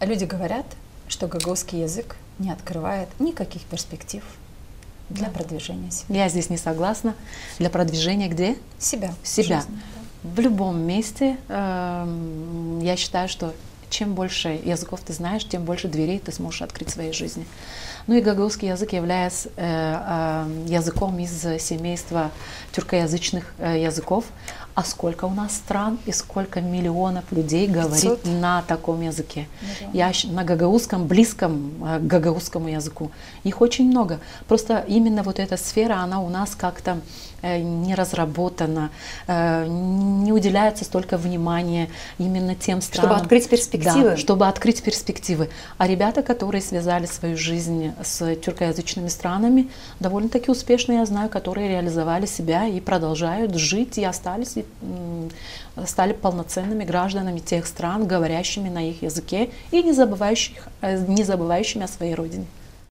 Люди говорят, что гагаузский язык не открывает никаких перспектив для продвижения себя. Я здесь не согласна. Для продвижения где? Себя. Себя. Жизни, да. В любом месте я считаю, что чем больше языков ты знаешь, тем больше дверей ты сможешь открыть в своей жизни. Ну и гагаузский язык является языком из семейства тюркоязычных языков. А сколько у нас стран и сколько миллионов людей говорит 500? на таком языке? Миллион. На гагаузском, близком к гагаузскому языку. Их очень много. Просто именно вот эта сфера, она у нас как-то не разработана, не уделяется столько внимания именно тем странам. Чтобы открыть перспективы. Да, чтобы открыть перспективы. А ребята, которые связали свою жизнь с тюркоязычными странами, довольно-таки успешно, я знаю, которые реализовали себя и продолжают жить, и остались, и стали полноценными гражданами тех стран, говорящими на их языке и не забывающими о своей родине.